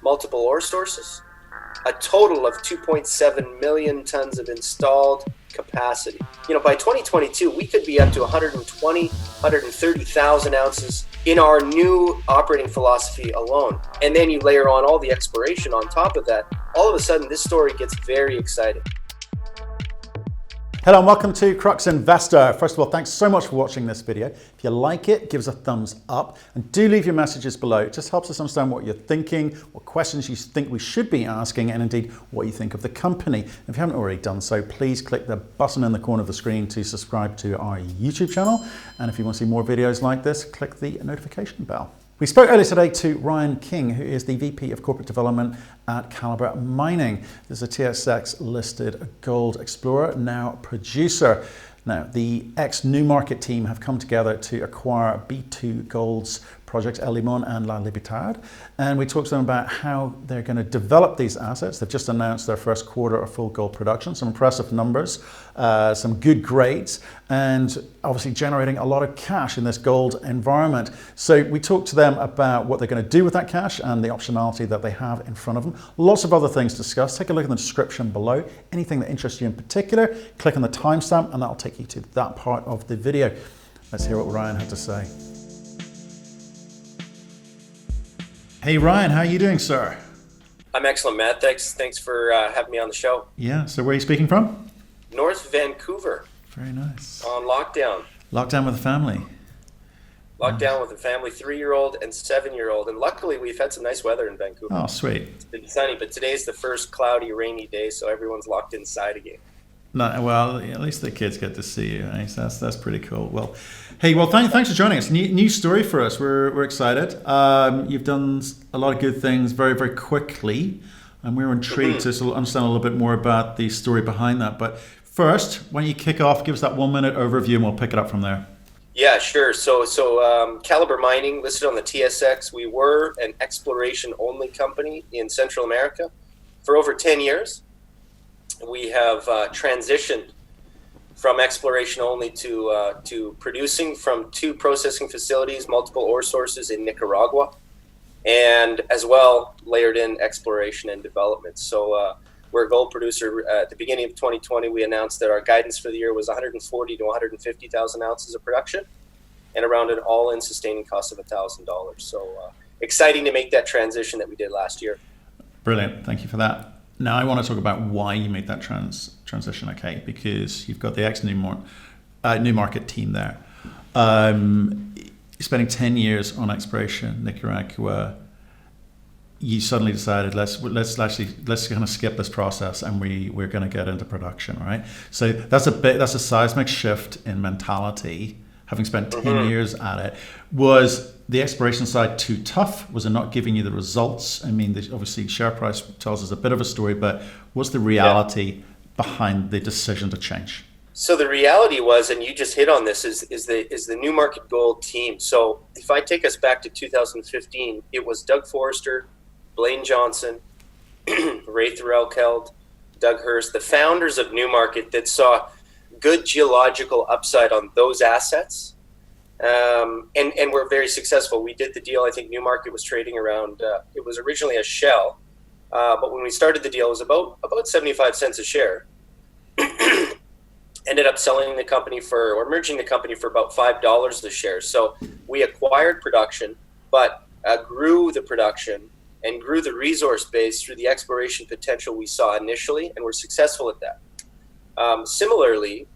multiple ore sources, a total of 2.7 million tons of installed capacity. By 2022, we could be up to 120, 130,000 ounces in our new operating philosophy alone. And then you layer on all the exploration on top of that. All of a sudden, this story gets very exciting. Hello and welcome to Crux Investor. First of all, thanks so much for watching this video. If you like it, give us a thumbs up and do leave your messages below. It just helps us understand what you're thinking, what questions you think we should be asking, and indeed what you think of the company. If you haven't already done so, please click the button in the corner of the screen to subscribe to our YouTube channel. And if you want to see more videos like this, click the notification bell. We spoke earlier today to Ryan King, who is the VP of Corporate Development at Calibre Mining. This is a TSX-listed gold explorer, now producer. Now, the ex-Newmarket team have come together to acquire B2 Gold's projects Limon and Libertad. And we talked to them about how they're going to develop these assets. They've just announced their first quarter of full gold production, some impressive numbers, some good grades, and obviously generating a lot of cash in this gold environment. So we talked to them about what they're going to do with that cash and the optionality that they have in front of them. Lots of other things discussed. Take a look in the description below. Anything that interests you in particular, click on the timestamp and that'll take you to that part of the video. Let's hear what Ryan had to say. Hey Ryan, how are you doing, sir? I'm excellent, Matt. Thanks for having me on the show. Yeah, so where are you speaking from? North Vancouver. Very nice. On lockdown. Lockdown with the family. Lockdown with a family, 3-year-old and 7-year-old. And luckily, we've had some nice weather in Vancouver. Oh, sweet. It's been sunny, but today's the first cloudy, rainy day, so everyone's locked inside again. No, well, at least the kids get to see you. Right? So that's pretty cool. Well, hey, thanks for joining us. New story for us. We're excited. You've done a lot of good things very, very quickly, and we're intrigued to understand a little bit more about the story behind that. But first, why don't you kick off? Give us that 1-minute overview, and we'll pick it up from there. Yeah, sure. So Calibre Mining, listed on the TSX, we were an exploration-only company in Central America for over 10 years. We have transitioned from exploration only to producing from 2 processing facilities, multiple ore sources in Nicaragua, and as well layered in exploration and development. So we're a gold producer. At the beginning of 2020, we announced that our guidance for the year was 140 to 150,000 ounces of production and around an all-in sustaining cost of $1,000. So exciting to make that transition that we did last year. Brilliant. Thank you for that. Now I want to talk about why you made that transition, okay? Because you've got the ex-Newmarket team there. You're spending 10 years on exploration, Nicaragua. You suddenly decided let's kind of skip this process and we're going to get into production, right? So that's a seismic shift in mentality. Having spent 10 years at it, was the exploration side too tough? Was it not giving you the results? I mean, obviously share price tells us a bit of a story, but what's the reality behind the decision to change? So the reality was, and you just hit on this, is the Newmarket Gold team. So if I take us back to 2015, it was Doug Forrester, Blaine Johnson, Ray Thorelkeld, Doug Hurst, the founders of Newmarket that saw good geological upside on those assets, and we're very successful. We did the deal. I think Newmarket was trading around. It was originally a shell, but when we started the deal, it was about 75 cents a share. Ended up selling the company or merging the company for about $5 a share. So we acquired production, but grew the production and grew the resource base through the exploration potential we saw initially, and we're successful at that. Similarly,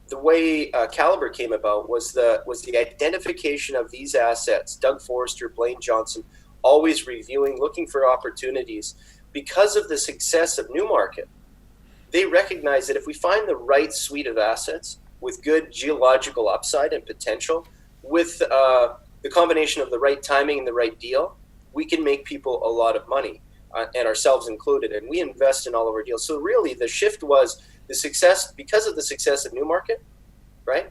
the way Calibre came about was the identification of these assets. Doug Forrester, Blaine Johnson, always reviewing, looking for opportunities. Because of the success of Newmarket, they recognize that if we find the right suite of assets with good geological upside and potential, with the combination of the right timing and the right deal, we can make people a lot of money, and ourselves included. And we invest in all of our deals. So really, the shift was the success, because of the success of Newmarket, right?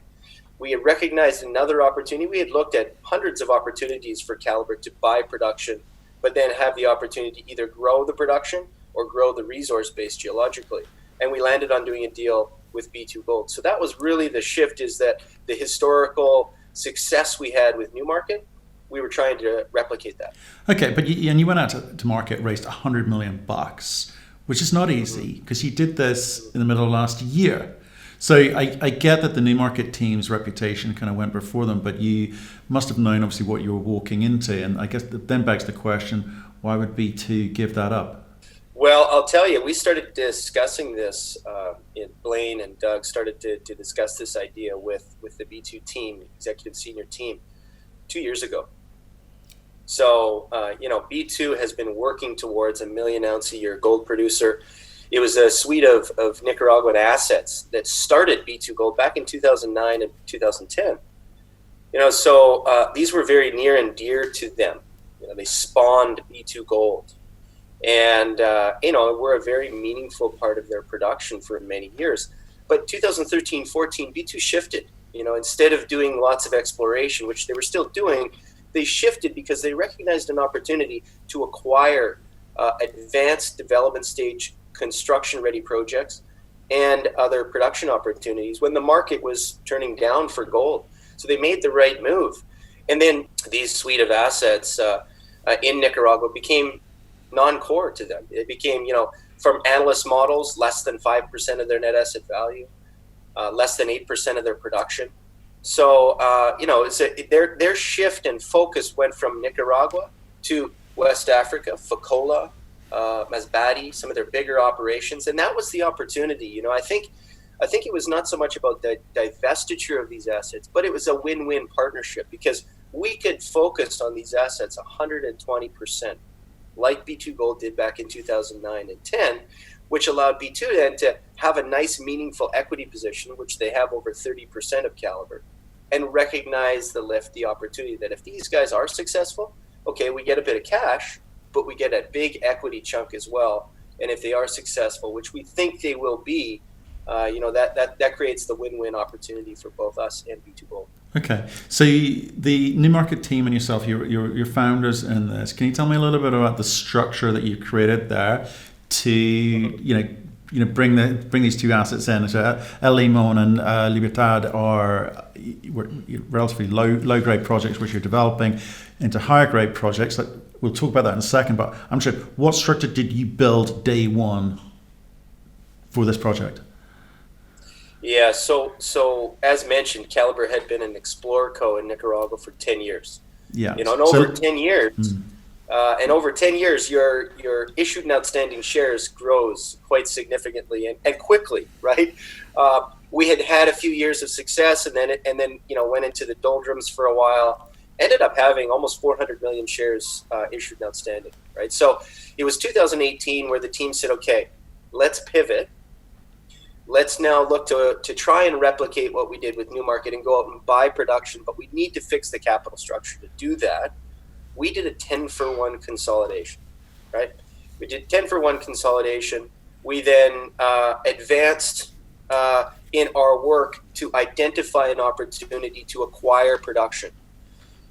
We had recognized another opportunity. We had looked at hundreds of opportunities for Calibre to buy production, but then have the opportunity to either grow the production or grow the resource base geologically. And we landed on doing a deal with B2 Gold. So that was really the shift, is that the historical success we had with Newmarket we were trying to replicate that. Okay, but you went out to market, raised $100 million, which is not easy because you did this in the middle of last year. So I get that the Newmarket team's reputation kind of went before them, but you must have known obviously what you were walking into. And I guess that then begs the question, why would B2 give that up? Well, I'll tell you, we started discussing this, Blaine and Doug started to discuss this idea with the B2 team, executive senior team, 2 years ago. So, B2 has been working towards a 1 million ounce a year gold producer. It was a suite of Nicaraguan assets that started B2 Gold back in 2009 and 2010. So these were very near and dear to them. They spawned B2 Gold. And, we're a very meaningful part of their production for many years. But 2013-14, B2 shifted. Instead of doing lots of exploration, which they were still doing, they shifted because they recognized an opportunity to acquire advanced development stage construction-ready projects and other production opportunities when the market was turning down for gold. So they made the right move. And then these suite of assets in Nicaragua became non-core to them. It became, from analyst models, less than 5% of their net asset value, less than 8% of their production. So, their shift and focus went from Nicaragua to West Africa, Fekola, Masbate, some of their bigger operations. And that was the opportunity. I think it was not so much about the divestiture of these assets, but it was a win-win partnership because we could focus on these assets 120%. Like B2 Gold did back in 2009 and 10, which allowed B2 then to have a nice, meaningful equity position, which they have over 30% of Calibre, and recognize the opportunity that if these guys are successful, okay, we get a bit of cash, but we get a big equity chunk as well. And if they are successful, which we think they will be, that creates the win-win opportunity for both us and B2 Gold. Okay, so the Newmarket team and yourself, you're founders in this. Can you tell me a little bit about the structure that you created there to bring these two assets in? So Limon and Libertad are relatively low grade projects which you're developing into higher grade projects. We'll talk about that in a second. But I'm sure, what structure did you build day one for this project? Yeah, so as mentioned, Calibre had been an explorer co in Nicaragua for 10 years. Yeah. And over 10 years, your issued and outstanding shares grows quite significantly and quickly, right? We had a few years of success and then went into the doldrums for a while. Ended up having almost 400 million shares issued and outstanding, right? So it was 2018 where the team said, okay, let's pivot. Let's now look to try and replicate what we did with Newmarket and go out and buy production, but we need to fix the capital structure. To do that, we did a 10-for-1 consolidation, right? We did 10-for-1 consolidation. We then advanced in our work to identify an opportunity to acquire production.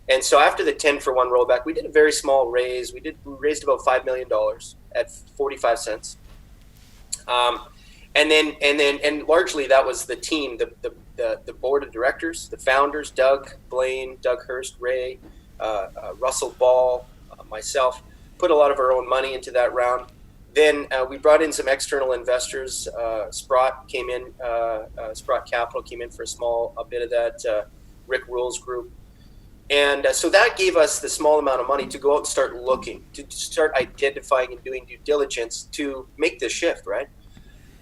And so after the 10-for-1 rollback, we did a very small raise. We raised about $5 million at 45 cents. And largely that was the team, the board of directors, the founders, Doug, Blaine, Doug Hurst, Ray, Russell Ball, myself, put a lot of our own money into that round. Then we brought in some external investors. Sprott came in, Sprott Capital came in for a bit of that, Rick Rules Group. And so that gave us the small amount of money to go out and start looking, to start identifying and doing due diligence to make this shift, right?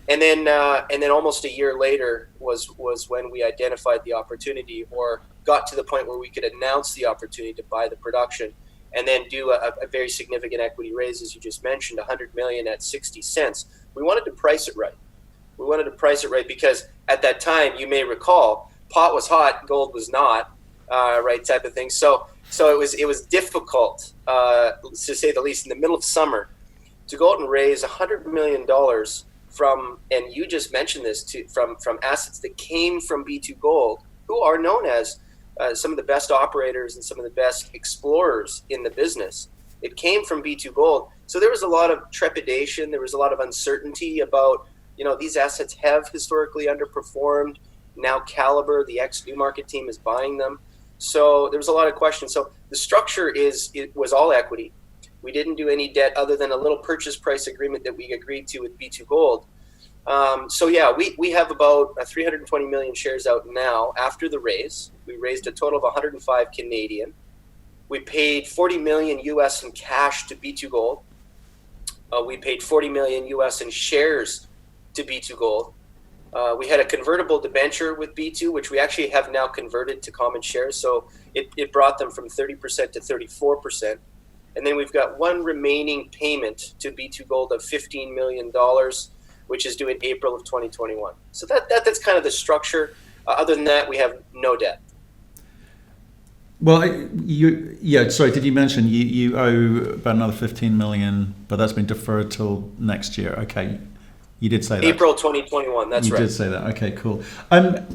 And then almost a year later was when we identified the opportunity or got to the point where we could announce the opportunity to buy the production and then do a very significant equity raise, as you just mentioned, 100 million at 60 cents. We wanted to price it right. We wanted to price it right because at that time, you may recall, pot was hot, gold was not, right, type of thing. So it was difficult, to say the least, in the middle of summer, to go out and raise $100 million from, and you just mentioned this, from assets that came from B2 Gold, who are known as some of the best operators and some of the best explorers in the business. It came from B2 Gold. So there was a lot of trepidation. There was a lot of uncertainty about, these assets have historically underperformed. Now Calibre, the ex-Newmarket team, is buying them. So there was a lot of questions. So the structure it was all equity. We didn't do any debt other than a little purchase price agreement that we agreed to with B2 Gold. So yeah, we have about 320 million shares out now after the raise. We raised a total of 105 Canadian. We paid 40 million US in cash to B2 Gold. We paid 40 million US in shares to B2 Gold. We had a convertible debenture with B2, which we actually have now converted to common shares. So it brought them from 30% to 34%. And then we've got one remaining payment to B2 Gold of $15 million, which is due in April of 2021. So that's kind of the structure. Other than that, we have no debt. Well, sorry, did you mention you owe about another 15 million, but that's been deferred till next year? Okay, you did say that. April 2021, that's right. You did say that, okay, cool. I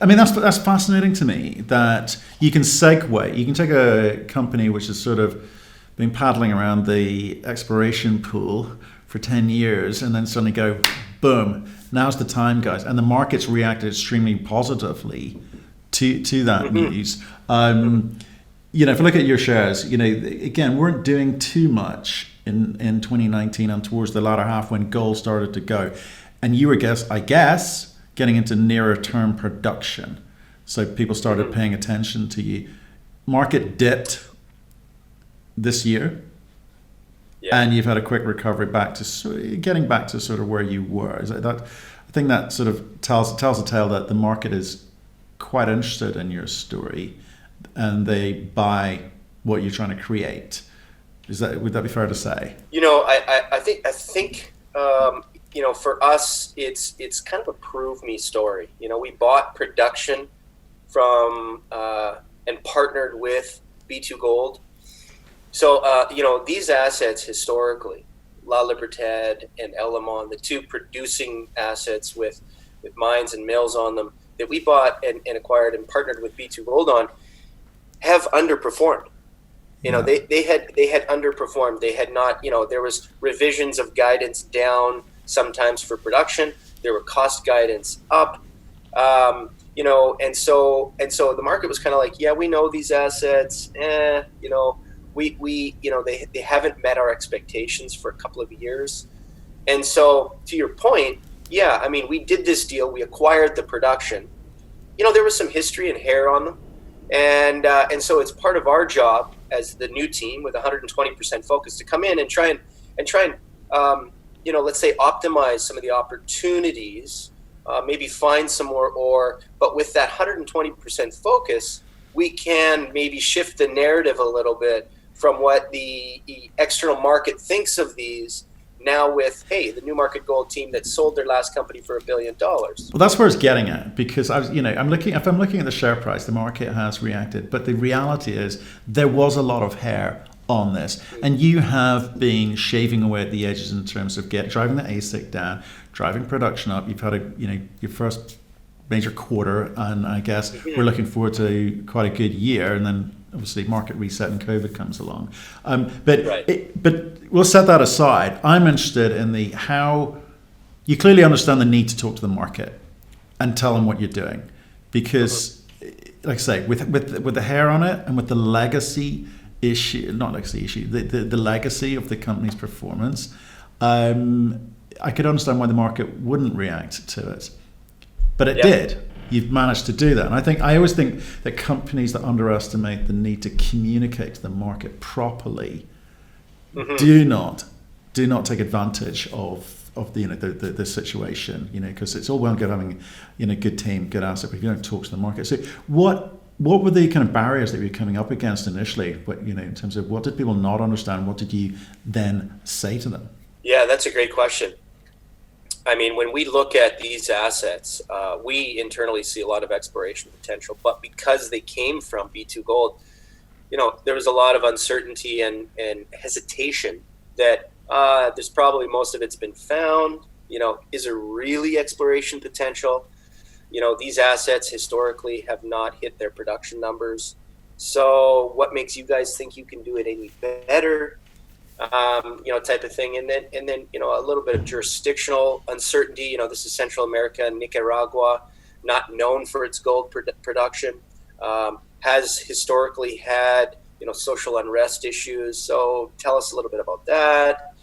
mean, that's fascinating to me that you can segue, you can take a company which has sort of been paddling around the exploration pool for 10 years and then suddenly go, boom, now's the time, guys. And the market's reacted extremely positively to that news. If you look at your shares, again, weren't doing too much in 2019 and towards the latter half when gold started to go. And you were, I guess, getting into nearer term production. So people started paying attention to you. Market dipped this year. Yeah. And you've had a quick recovery back to getting back to sort of where you were. Is that? I think that sort of tells a tale that the market is quite interested in your story and they buy what you're trying to create. Would that be fair to say? I think for us it's kind of a prove me story. We bought production from and partnered with B2 Gold. So these assets historically, La Libertad and Limon, the two producing assets with mines and mills on them, that we bought and acquired and partnered with B2 Gold on, have underperformed. They had underperformed. They had not, there was revisions of guidance down sometimes for production. There were cost guidance up, and so the market was kind of like, yeah, we know these assets, they haven't met our expectations for a couple of years. And so to your point, yeah, I mean, we did this deal. We acquired the production. There was some history and hair on them, and so it's part of our job as the new team with 120% focus to come in and try and let's say optimize some of the opportunities, maybe find some more ore. But with that 120% focus, we can maybe shift the narrative a little bit from what the external market thinks of these. Now with, hey, the Newmarket Gold team that sold their last company for $1 billion. Well, that's where it's getting at, because I'm looking at the share price, the market has reacted, but the reality is there was a lot of hair on this, and you have been shaving away at the edges in terms of driving the AISC down, driving production up. You've had your first major quarter, and I guess we're looking forward to quite a good year, and then obviously market reset and COVID comes along. But we'll set that aside. I'm interested in how you clearly understand the need to talk to the market and tell them what you're doing, because, like I say, with the hair on it and with the legacy issue, the legacy of the company's performance, I could understand why the market wouldn't react to it, but it did. You've managed to do that. And I always think that companies that underestimate the need to communicate to the market properly do not take advantage of the situation, because it's all well and good having a good team, good asset, but if you don't talk to the market. So what were the kind of barriers that you were coming up against initially? In terms of what did people not understand? What did you then say to them? Yeah, that's a great question. I mean, when we look at these assets, we internally see a lot of exploration potential, but because they came from B2 Gold, there was a lot of uncertainty and hesitation that there's probably most of it's been found. Is there really exploration potential? These assets historically have not hit their production numbers. So what makes you guys think you can do it any better? Type of thing. And then, a little bit of jurisdictional uncertainty. This is Central America, Nicaragua, not known for its gold production, has historically had social unrest issues. So tell us a little bit about that.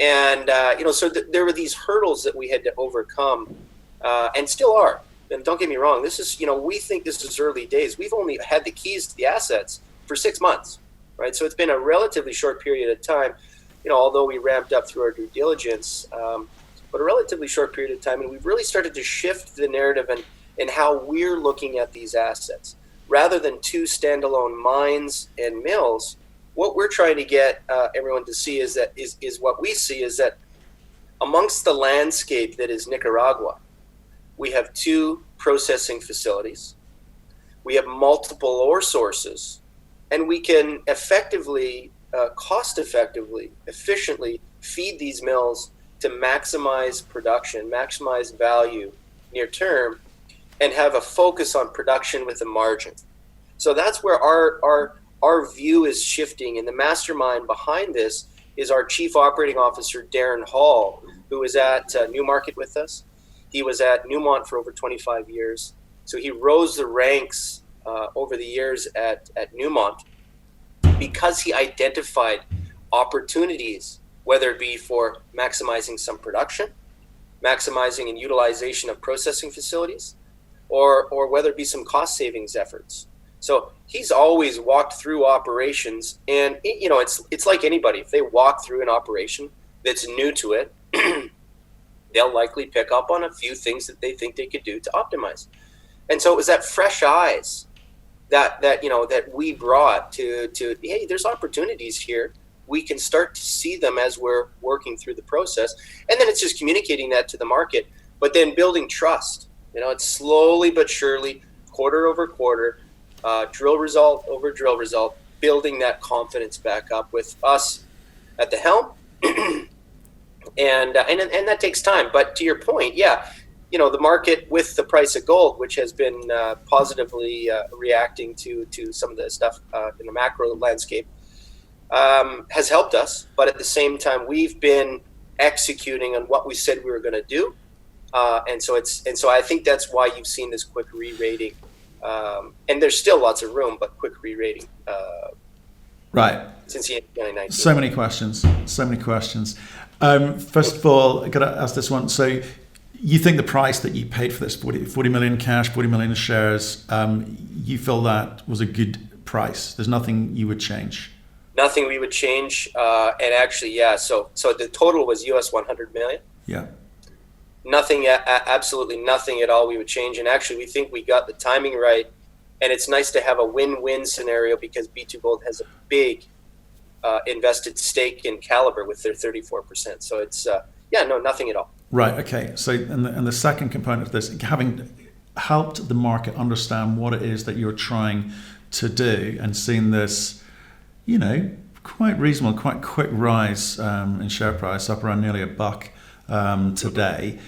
And, so there were these hurdles that we had to overcome and still are. And don't get me wrong, this is, we think this is early days. We've only had the keys to the assets for 6 months, right? So it's been a relatively short period of time, although we ramped up through our due diligence, but a relatively short period of time. And we've really started to shift the narrative and how we're looking at these assets. Rather than two standalone mines and mills, what we're trying to get everyone to see is what we see is that amongst the landscape that is Nicaragua, we have 2 processing facilities, we have multiple ore sources, and we can effectively, cost-effectively, efficiently feed these mills to maximize production, maximize value near term, and have a focus on production with a margin. So that's where our view is shifting, and the mastermind behind this is our Chief Operating Officer, Darren Hall, who was at Newmarket with us. He was at Newmont for over 25 years. So he rose the ranks over the years at Newmont because he identified opportunities, whether it be for maximizing some production, maximizing and utilization of processing facilities, or whether it be some cost savings efforts. So he's always walked through operations, and it's like anybody. If they walk through an operation that's new to it, they'll likely pick up on a few things that they think they could do to optimize. And so it was that fresh eyes that we brought to hey, there's opportunities here. We can start to see them as we're working through the process, and then it's just communicating that to the market, but then building trust. It's slowly but surely, quarter over quarter, drill result over drill result, building that confidence back up with us at the helm. And that takes time. But to your point, the market with the price of gold, which has been positively reacting to some of the stuff in the macro landscape, has helped us. But at the same time, we've been executing on what we said we were going to do. And so I think that's why you've seen this quick re-rating. And there's still lots of room, but quick re-rating. Right. Since the end of 2019. So many questions. First of all, I got to ask this one. So you think the price that you paid for this, 40 million cash, 40 million shares, you feel that was a good price? There's nothing you would change? Nothing we would change. And actually, so the total was US 100 million. Yeah. Nothing, absolutely nothing at all we would change. And actually, we think we got the timing right. And it's nice to have a win-win scenario because B2 Gold has a big invested stake in Calibre with their 34%. So it's, nothing at all. Right, okay. So, and the second component of this, having helped the market understand what it is that you're trying to do and seeing this, quite reasonable, quite quick rise in share price, up around nearly $1 today.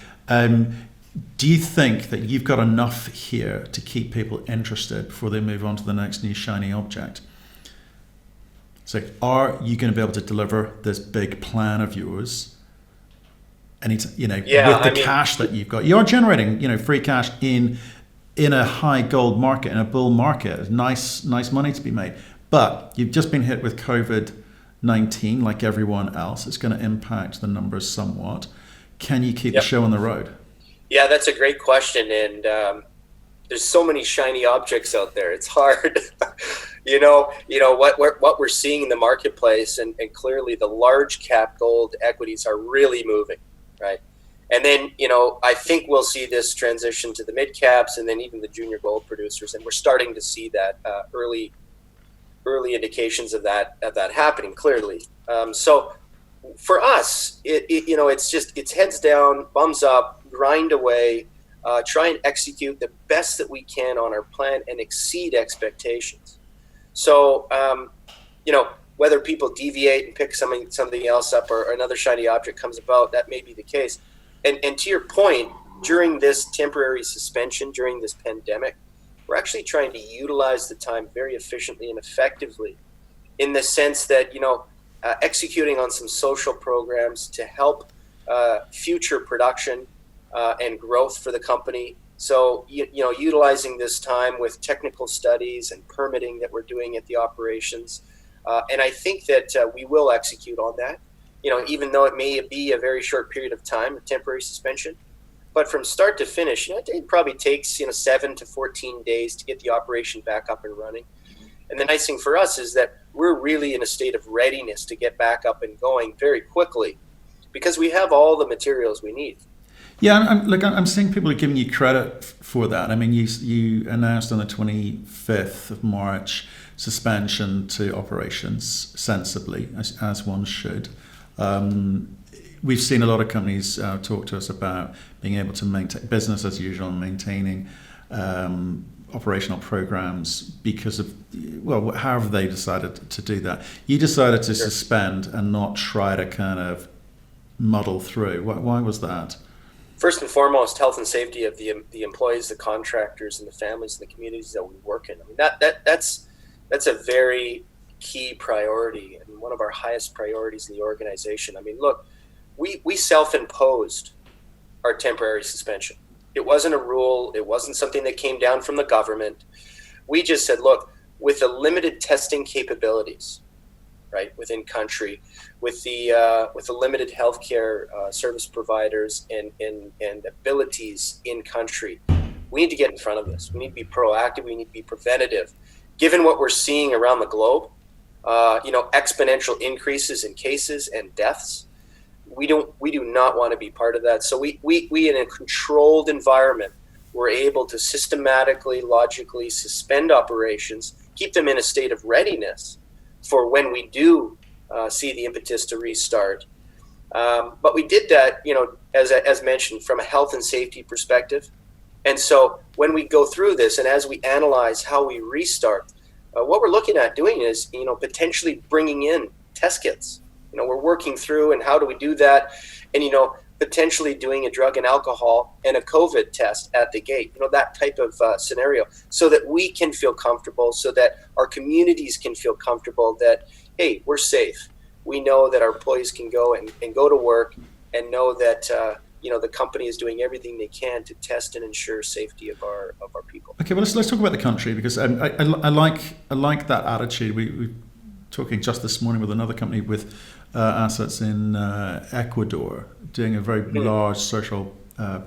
Do you think that you've got enough here to keep people interested before they move on to the next new shiny object? So are you going to be able to deliver this big plan of yours? With the cash that you've got, you're generating, free cash in a high gold market, in a bull market, nice money to be made. But you've just been hit with COVID-19 like everyone else. It's going to impact the numbers somewhat. Can you keep the show on the road? Yeah, that's a great question. And there's so many shiny objects out there. It's hard. What we're seeing in the marketplace, and clearly the large cap gold equities are really moving, right? And then, I think we'll see this transition to the mid caps and then even the junior gold producers. And we're starting to see that early indications of that happening clearly. So for us, it's heads down, bums up, grind away, try and execute the best that we can on our plan and exceed expectations. So, whether people deviate and pick something else up or another shiny object comes about, that may be the case. And to your point, during this temporary suspension, during this pandemic, we're actually trying to utilize the time very efficiently and effectively in the sense that, executing on some social programs to help future production and growth for the company, So, utilizing this time with technical studies and permitting that we're doing at the operations. And I think that we will execute on that, even though it may be a very short period of time, a temporary suspension. But from start to finish, it probably takes 7 to 14 days to get the operation back up and running. And the nice thing for us is that we're really in a state of readiness to get back up and going very quickly because we have all the materials we need. Yeah, I'm seeing people are giving you credit for that. I mean, you announced on the 25th of March suspension to operations sensibly, as one should. We've seen a lot of companies talk to us about being able to maintain business as usual and maintaining operational programs because of, how have they decided to do that? You decided to suspend and not try to kind of muddle through. Why was that? First and foremost, health and safety of the employees, the contractors, and the families and the communities that we work in. I mean, that's a very key priority and one of our highest priorities in the organization. I mean, look, we self-imposed our temporary suspension. It wasn't a rule. It wasn't something that came down from the government. We just said, look, with the limited testing capabilities, right, within country, with the limited healthcare service providers and abilities in country, we need to get in front of this. We need to be proactive. We need to be preventative. Given what we're seeing around the globe, exponential increases in cases and deaths, we do not want to be part of that. So we in a controlled environment, we're able to systematically, logically suspend operations, keep them in a state of readiness for when we do see the impetus to restart. But we did that, as mentioned, from a health and safety perspective. And so when we go through this and as we analyze how we restart, what we're looking at doing is, potentially bringing in test kits. We're working through and how do we do that? And, potentially doing a drug and alcohol and a COVID test at the gate, that type of scenario, so that we can feel comfortable, so that our communities can feel comfortable that, hey, we're safe. We know that our employees can go and go to work and know that, the company is doing everything they can to test and ensure safety of our people. Okay, well, let's talk about the country because I like that attitude. We talking just this morning with another company with assets in Ecuador, doing a very large social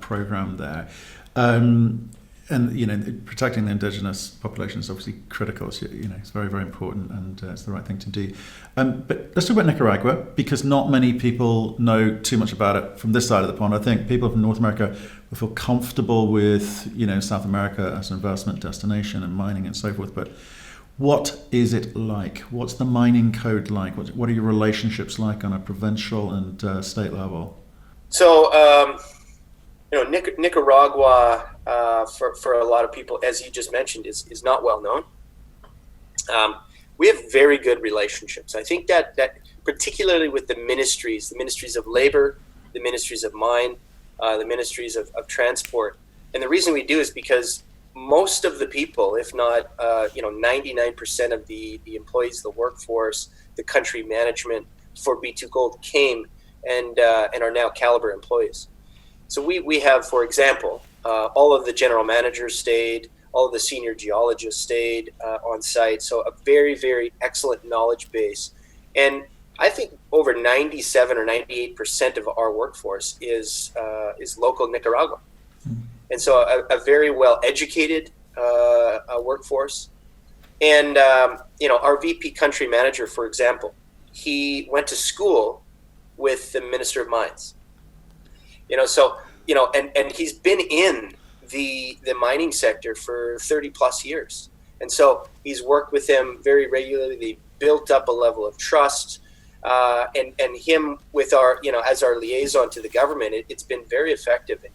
program there. And protecting the indigenous population is obviously critical. So, it's very, very important, and it's the right thing to do. But let's talk about Nicaragua, because not many people know too much about it from this side of the pond. I think people from North America will feel comfortable with, South America as an investment destination and mining and so forth. But what is it like? What's the mining code like? What are your relationships like on a provincial and state level? So, Nicaragua, for a lot of people, as you just mentioned, is not well known. We have very good relationships. I think that particularly with the ministries of labor, the ministries of mine, the ministries of transport. And the reason we do is because most of the people, if not 99% of the employees, the workforce, the country management for B2 Gold came and are now Calibre employees. So we have, for example, all of the general managers stayed, all of the senior geologists stayed on site. So a very, very excellent knowledge base. And I think over 97 or 98% of our workforce is local Nicaragua. And so a very well-educated workforce. And, our VP country manager, for example, he went to school with the Minister of Mines. And he's been in the mining sector for 30 plus years. And so he's worked with them very regularly. They built up a level of trust, and him with our, as our liaison to the government, it's been very effective. And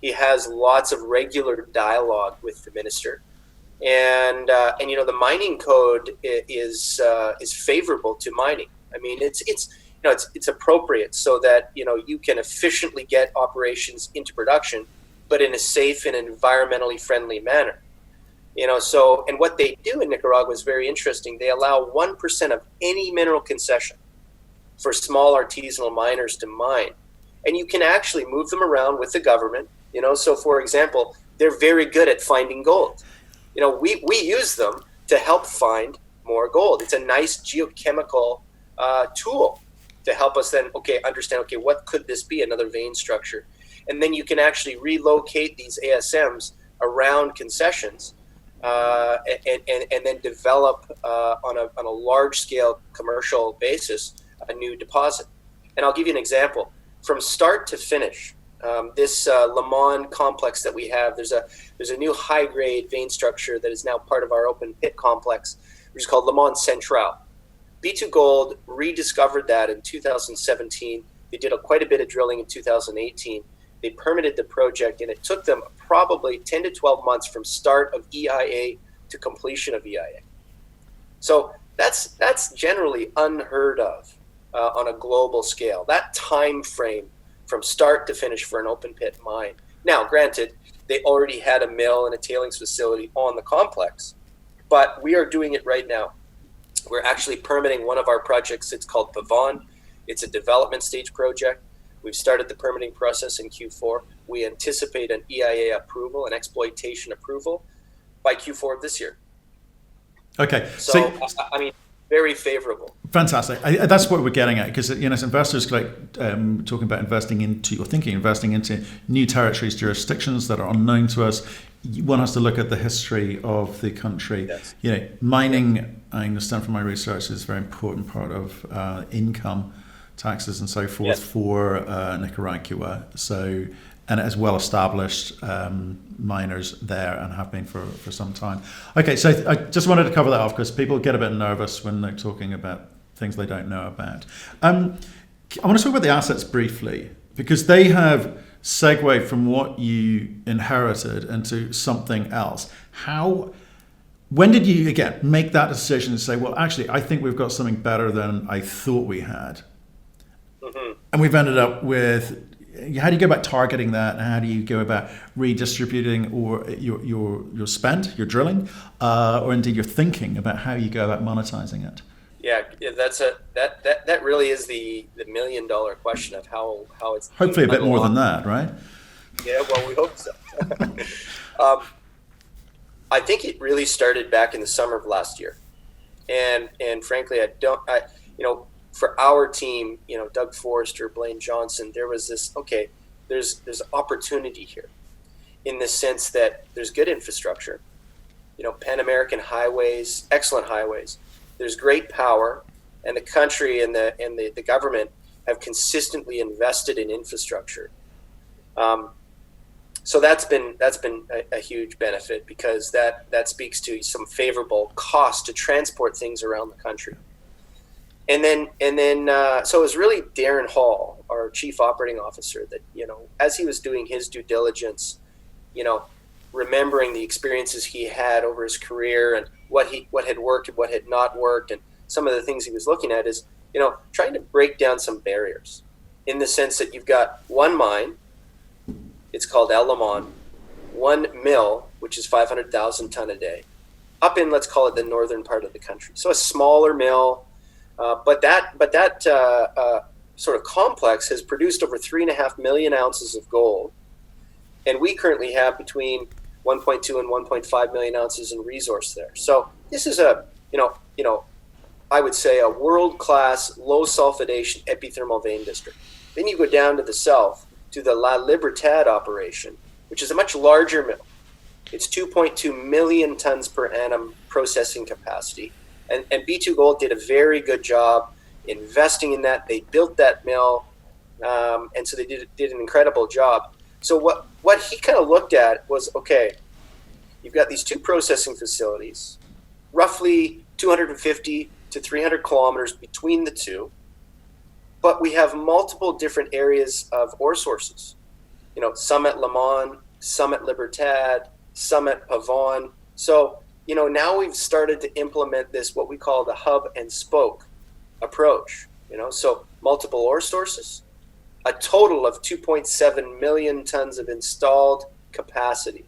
he has lots of regular dialogue with the minister. And the mining code is favorable to mining. I mean, it's appropriate so that you can efficiently get operations into production, but in a safe and environmentally friendly manner. And what they do in Nicaragua is very interesting. They allow 1% of any mineral concession for small artisanal miners to mine, and you can actually move them around with the government. So for example, they're very good at finding gold. We use them to help find more gold. It's a nice geochemical tool to help us then understand what could this be, another vein structure. And then you can actually relocate these ASMs around concessions and then develop on a large scale commercial basis a new deposit. And I'll give you an example. From start to finish, this Limon complex that we have, there's a new high grade vein structure that is now part of our open pit complex, which is called Limon Central. B2 Gold rediscovered that in 2017. They did quite a bit of drilling in 2018. They permitted the project, and it took them probably 10 to 12 months from start of EIA to completion of EIA. So that's generally unheard of on a global scale. That time frame from start to finish for an open pit mine. Now, granted, they already had a mill and a tailings facility on the complex, but we are doing it right now. We're actually permitting one of our projects. It's called Pavon. It's a development stage project. We've started the permitting process in Q4. We anticipate an EIA approval, an exploitation approval, by Q4 of this year. Okay. So I mean, very favorable. Fantastic. That's what we're getting at, because as investors, like talking about investing into new territories, jurisdictions that are unknown to us, one has to look at the history of the country. Yes. Mining, I understand from my research, is a very important part of income, taxes and so forth. Yes. For Nicaragua. So, and as well established miners there and have been for some time. Okay, so I just wanted to cover that off because people get a bit nervous when they're talking about things they don't know about. I want to talk about the assets briefly, because they have segued from what you inherited into something else. When did you, again, make that decision to say, well, actually, I think we've got something better than I thought we had? Mm-hmm. And we've ended up with, how do you go about targeting that? And how do you go about redistributing or your spend, your drilling, or indeed your thinking about how you go about monetizing it? Yeah, that really is the $1 million question of how it's hopefully a bit more than that, right? Yeah, well, we hope so. I think it really started back in the summer of last year, and frankly, for our team, Doug Forrester, Blaine Johnson, there was this, there's opportunity here in the sense that there's good infrastructure, Pan American highways, excellent highways. There's great power, and the country and the government have consistently invested in infrastructure. So that's been a huge benefit, because that speaks to some favorable cost to transport things around the country. And then so it was really Darren Hall, our chief operating officer, that as he was doing his due diligence, remembering the experiences he had over his career and what had worked and what had not worked, and some of the things he was looking at is trying to break down some barriers, in the sense that you've got one mine, it's called El Limon, one mill, which is 500,000 ton a day, up in, let's call it, the northern part of the country. So a smaller mill, but that sort of complex has produced over 3.5 million ounces of gold, and we currently have between 1.2 and 1.5 million ounces in resource there. So this is I would say a world-class, low sulfidation epithermal vein district. Then you go down to the south to the La Libertad operation, which is a much larger mill. It's 2.2 million tons per annum processing capacity. And B2 Gold did a very good job investing in that. They built that mill, and so they did an incredible job. So what he kind of looked at was, you've got these two processing facilities, roughly 250 to 300 kilometers between the two, but we have multiple different areas of ore sources. Some at Limon, some at Libertad, some at Pavon. So, now we've started to implement this, what we call the hub and spoke approach. So multiple ore sources, a total of 2.7 million tons of installed capacity.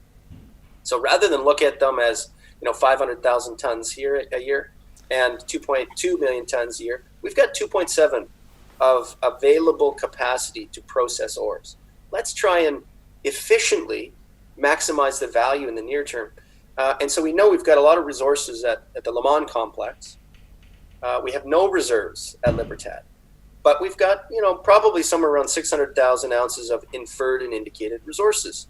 So rather than look at them as 500,000 tons here a year and 2.2 million tons a year, we've got 2.7 of available capacity to process ores. Let's try and efficiently maximize the value in the near term. And so we know we've got a lot of resources at the Limon complex. We have no reserves at Libertad, but we've got, probably somewhere around 600,000 ounces of inferred and indicated resources.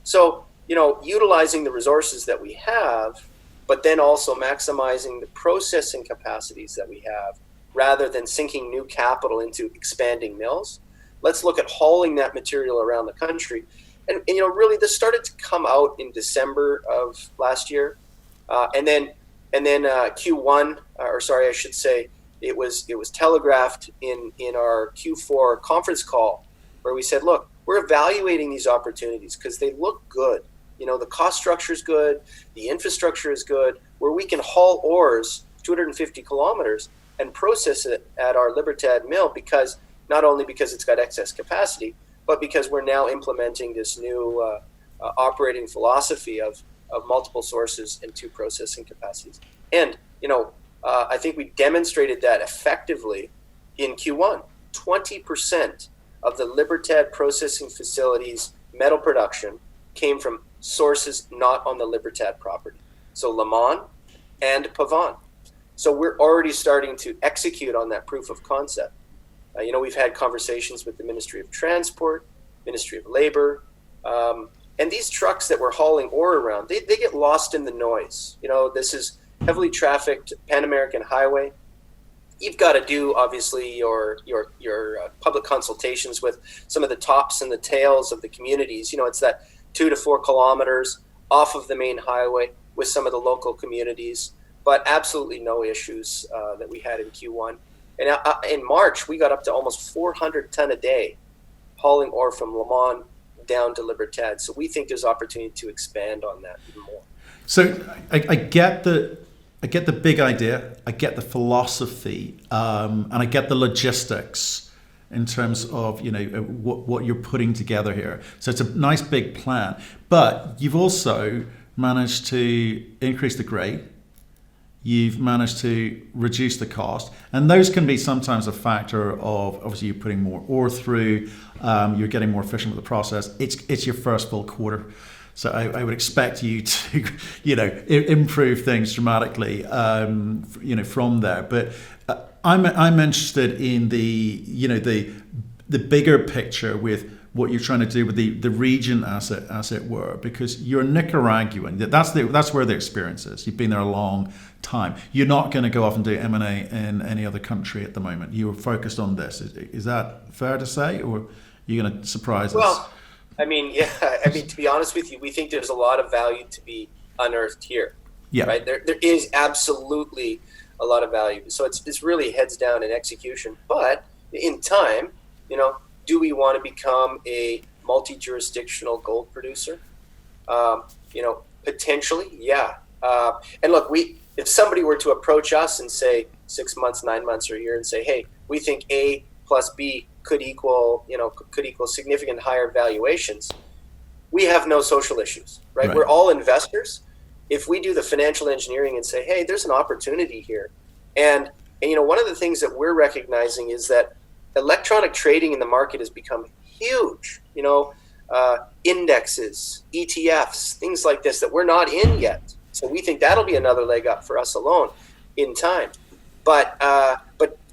So, utilizing the resources that we have, but then also maximizing the processing capacities that we have, rather than sinking new capital into expanding mills. Let's look at hauling that material around the country. And really this started to come out in December of last year. And then Q1, I should say, it was telegraphed in our Q4 conference call, where we said, look, we're evaluating these opportunities because they look good. The cost structure is good, the infrastructure is good, where we can haul ores 250 kilometers and process it at our Libertad mill, because not only because it's got excess capacity, but because we're now implementing this new operating philosophy of multiple sources and 2 processing capacities. And, I think we demonstrated that effectively in Q1. 20% of the Libertad processing facility's metal production came from sources not on the Libertad property. So Limon and Pavon. So we're already starting to execute on that proof of concept. We've had conversations with the Ministry of Transport, Ministry of Labor, and these trucks that we're hauling ore around, they get lost in the noise. This is heavily trafficked Pan-American highway. You've got to do, obviously, your public consultations with some of the tops and the tails of the communities. It's that 2 to 4 kilometers off of the main highway with some of the local communities, but absolutely no issues that we had in Q1. And in March, we got up to almost 400 ton a day hauling ore from Limon down to Libertad. So we think there's opportunity to expand on that even more. So I get the big idea, I get the philosophy, and I get the logistics in terms of what you're putting together here. So it's a nice big plan, but you've also managed to increase the grade. You've managed to reduce the cost, and those can be sometimes a factor of, obviously, you're putting more ore through, you're getting more efficient with the process. It's your first full quarter, so I would expect you to improve things dramatically from there. But I'm interested in the bigger picture with what you're trying to do with the region, as it were, because you're Nicaraguan. That's where the experience is. You've been there a long time. You're not going to go off and do M&A in any other country at the moment. You were focused on this. Is that fair to say, or are you going to surprise us? Well, to be honest with you, we think there's a lot of value to be unearthed here. Yeah. Right. There is absolutely a lot of value. So it's really heads down in execution. But in time, do we want to become a multi-jurisdictional gold producer? Potentially, yeah. And look, if somebody were to approach us and say 6 months, 9 months, or a year, and say, hey, we think A plus B could equal significant higher valuations, we have no social issues, right? We're all investors. If we do the financial engineering and say, hey, there's an opportunity here, and one of the things that we're recognizing is that electronic trading in the market has become huge. Indexes, ETFs, things like this that we're not in yet. So we think that'll be another leg up for us alone in time. But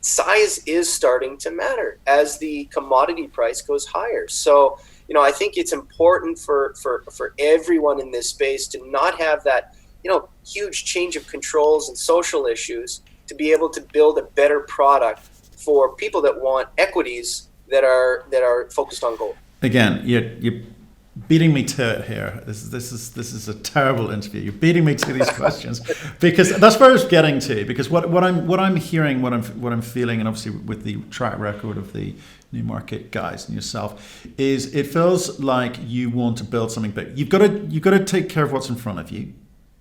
size is starting to matter as the commodity price goes higher. So I think it's important for everyone in this space to not have that huge change of controls and social issues, to be able to build a better product for people that want equities that are focused on gold. Again, you're beating me to it here. This is a terrible interview. You're beating me to these questions because that's where I was getting to. Because what I'm hearing, what I'm feeling, and obviously with the track record of the Newmarket guys and yourself, is it feels like you want to build something big. You've got to take care of what's in front of you.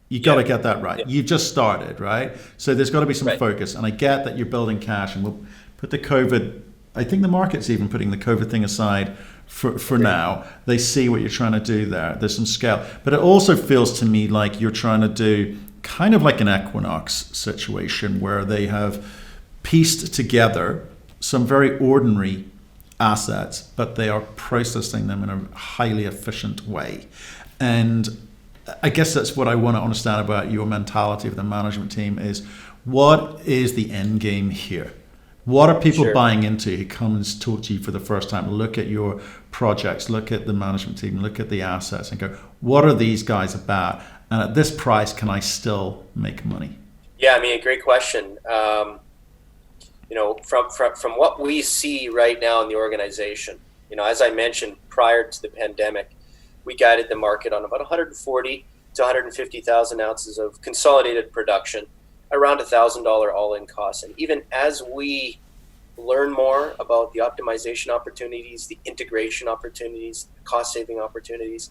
You got to get that right. Yeah. You've just started, right? So there's got to be some focus. And I get that you're building cash, and we'll put the COVID. I think the market's even putting the COVID thing aside for now. They see what you're trying to do there. There's some scale. But it also feels to me like you're trying to do kind of like an Equinox situation where they have pieced together some very ordinary assets, but they are processing them in a highly efficient way. And I guess that's what I want to understand about your mentality of the management team is, what is the end game here? What are people buying into who come and talk to you for the first time, look at your projects, look at the management team, look at the assets and go, what are these guys about? And at this price, can I still make money? Yeah, I mean, a great question. From what we see right now in the organization, as I mentioned, prior to the pandemic, we guided the market on about 140 to 150,000 ounces of consolidated production, around $1,000 all-in costs. And even as we learn more about the optimization opportunities, the integration opportunities, cost-saving opportunities,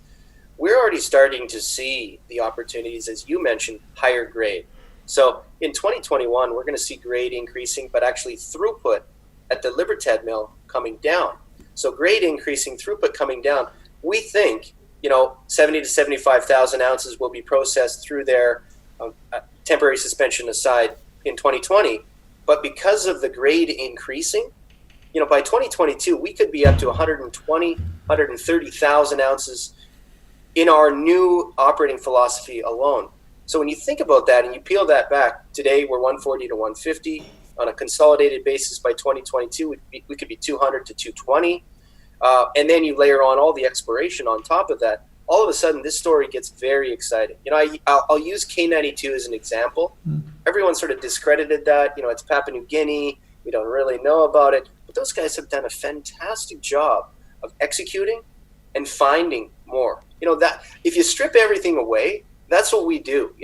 we're already starting to see the opportunities, as you mentioned, higher grade. So in 2021, we're going to see grade increasing, but actually throughput at the Libertad mill coming down. So grade increasing, throughput coming down. We think, 70 to 75,000 ounces will be processed through their temporary suspension aside in 2020. But because of the grade increasing, by 2022, we could be up to 120, 130,000 ounces in our new operating philosophy alone. So when you think about that and you peel that back, today we're 140 to 150. On a consolidated basis by 2022, we could be 200 to 220. And then you layer on all the exploration on top of that. All of a sudden, this story gets very exciting. I'll use K92 as an example. Everyone sort of discredited that. It's Papua New Guinea. We don't really know about it. But those guys have done a fantastic job of executing and finding more. That if you strip everything away, that's what we do.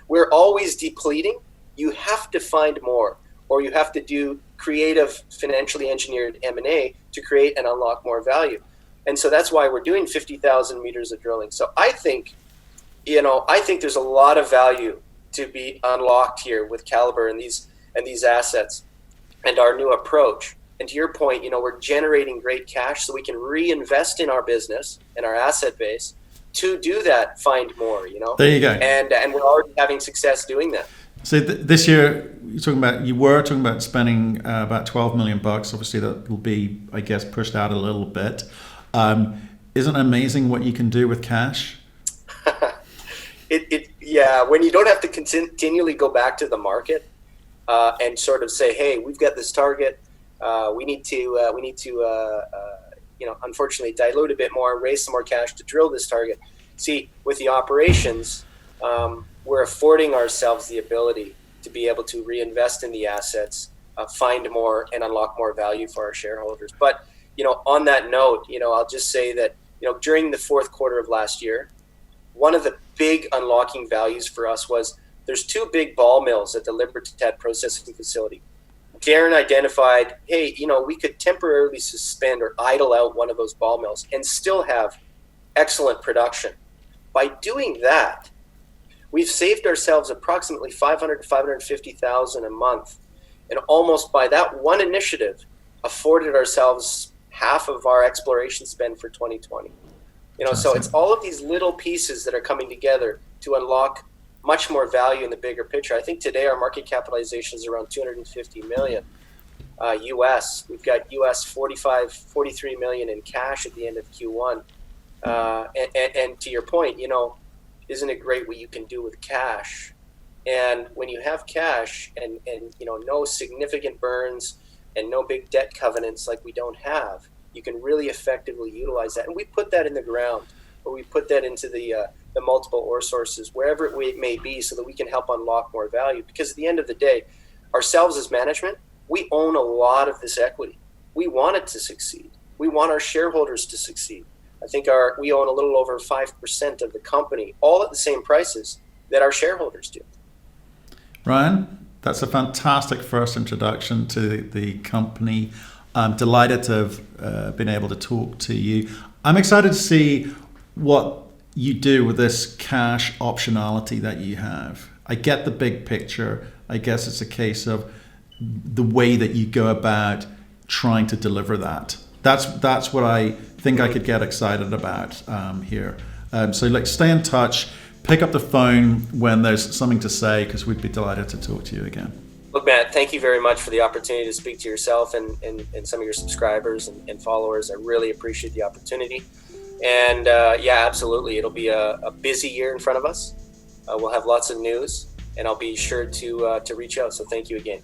We're always depleting. You have to find more, or you have to do creative, financially engineered M&A to create and unlock more value. And so that's why we're doing 50,000 meters of drilling. So I think there's a lot of value to be unlocked here with Calibre and these assets and our new approach. And to your point, we're generating great cash so we can reinvest in our business and our asset base to do that, find more, There you go. And we're already having success doing that. So this year, you were talking about spending about $12 million. Obviously, that will be, I guess, pushed out a little bit. Isn't it amazing what you can do with cash? Yeah. When you don't have to continually go back to the market and sort of say, hey, we've got this target. We need to unfortunately dilute a bit more, raise some more cash to drill this target. See, with the operations, we're affording ourselves the ability to be able to reinvest in the assets, find more, and unlock more value for our shareholders. But, on that note, I'll just say that, during the fourth quarter of last year, one of the big unlocking values for us was there's two big ball mills at the Libertad processing facility. Darren identified, hey, we could temporarily suspend or idle out one of those ball mills and still have excellent production. By doing that, we've saved ourselves approximately 500 to 550,000 a month, and almost by that one initiative, afforded ourselves half of our exploration spend for 2020. So it's all of these little pieces that are coming together to unlock much more value in the bigger picture. I think today our market capitalization is around 250 million US. We've got US 43 million in cash at the end of Q1. And to your point, isn't it great what you can do with cash? And when you have cash and no significant burns and no big debt covenants like we don't have, you can really effectively utilize that. And we put that in the ground, or we put that into the multiple ore sources, wherever it may be, so that we can help unlock more value. Because at the end of the day, ourselves as management, we own a lot of this equity. We want it to succeed. We want our shareholders to succeed. I think we own a little over 5% of the company, all at the same prices that our shareholders do. Ryan, that's a fantastic first introduction to the company. I'm delighted to have been able to talk to you. I'm excited to see what you do with this cash optionality that you have. I get the big picture. I guess it's a case of the way that you go about trying to deliver that. That's what I think I could get excited about here. So stay in touch, pick up the phone when there's something to say, because we'd be delighted to talk to you again. Look, Matt, thank you very much for the opportunity to speak to yourself and some of your subscribers and followers. I really appreciate the opportunity. And yeah, absolutely. It'll be a busy year in front of us. We'll have lots of news, and I'll be sure to reach out. So thank you again.